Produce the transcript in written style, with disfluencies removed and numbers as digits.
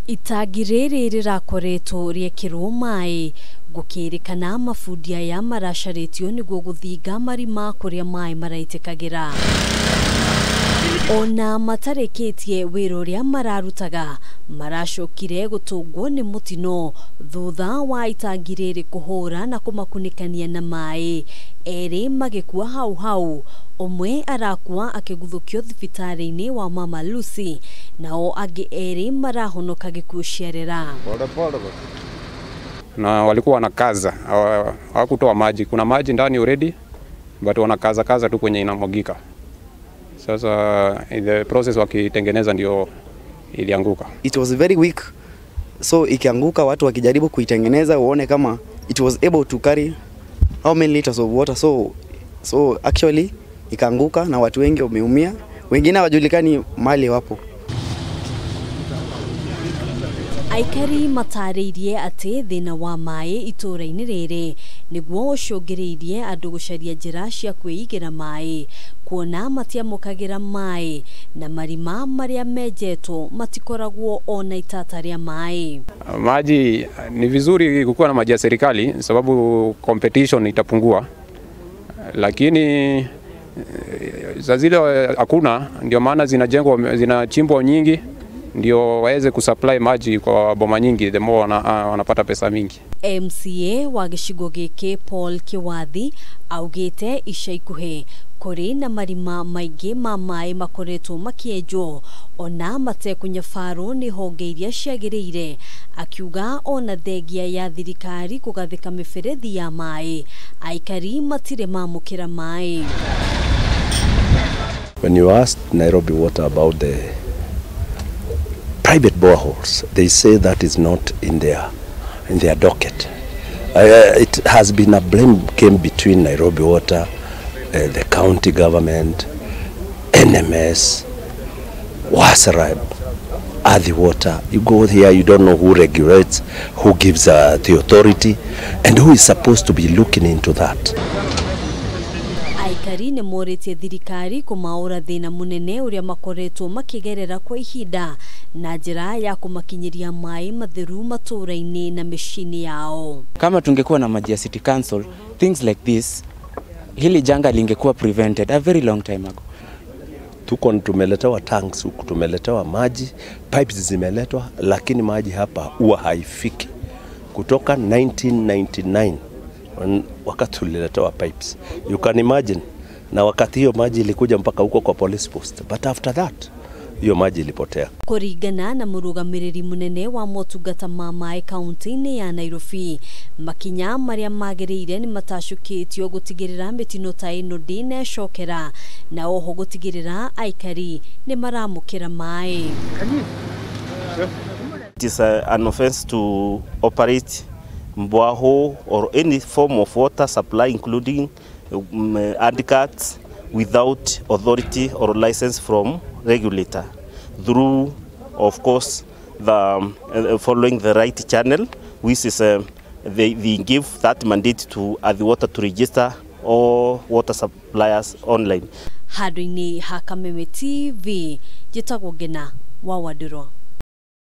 Itangi-ini rirakoretwo riekirwo maai gukirikana mafundi aya marasharitio niguo guthinga marima kuria maai maraitikagera. Ona matarikitie wira uria mararutaga maracokire gutungwo ni mutino thutha wa itangi-ini kuhuura na kumakunikania na maai eri magikua hau umwe arakua akiguthukio thibitari-ini wa Mama Lucy nao angi eri marahonoka gikuo ciarera. Na walikuwa wanakaza, hawakutoa maji. Kuna maji ndani already but wanakaza tu kwenye inamwagika. Sasa the process wakitengeneza ndio ilianguka. It was very weak, so ikianguka watu wakijaribu kuitengeneza uone kama it was able to carry how many liters of water, so actually ikaanguka na watu wengi wameumia, wengine hawajulikani mahali wapo. Aikari mataririe ati thina wa maai ituura-ini riri niguo ucungiriirie andu gucaria njira cia kwiigira maai kuona matiamukagira maai na marima maria menjetwo matikoragwo ona itata ria maai. Maji ni vizuri kukuwa na maji ya serikali sababu competition itapungua, lakini zile hakuna, ndio maana zinachimbwa nyingi ndio waweze kusupply maji kwa boma nyingi, the more wanapata pesa mingi. MCA wa gicigo giki Paul Kiwathi augite ica ikuhi kuri na marima maingi ma maai makoretwo makienjwo ona matekunyafaru ni honge iria ciagiriire, akiuga ona thengia ya thirikari kugathika miberethi ya maai aikari matire mamukira maai. When you ask Nairobi Water about the private boreholes, they say that is not in their docket. It has been a blame game between Nairobi Water, the county government, NMS, Wasarab, Adi Water. You go here, you don't know who regulates, who gives the authority, and who is supposed to be looking into that. Aikari ni moritie thirikari kumaura thina munene uria makoretwo makigerera kwa ihinda na njira ya kumakinyiria maai matheru matura-ini na mishini yao. Kama tungekuwa na maji ya City Council, things like this, hili janga lingekuwa prevented a very long time ago. Tumeletewa tanks huku, tumeletewa maji, pipes zimeletwa, lakini maji hapa huwa haifiki. Kutoka 1999 wakati tuliletewa pipes, you can imagine, na wakati hiyo maji ilikuja mpaka huko kwa police post, but after that hiyo maji ilipotea. Kuringana na murugamiriri munene wa motungata ma maai kaunti-ini ya Nairobi, makinya maria magiriire ni matacukitio gutigirira mitino ta ino ndinecokera na oho gutigirira aikari ni maramukira maai. It is an offense to operate mbwaho or any form of water supply including handcarts without authority or license from regulator, through of course the following the right channel, which is they give that mandate to the water to register all water suppliers online. Hadrini Hakameme TV jitagwo Ngina wa Waduro.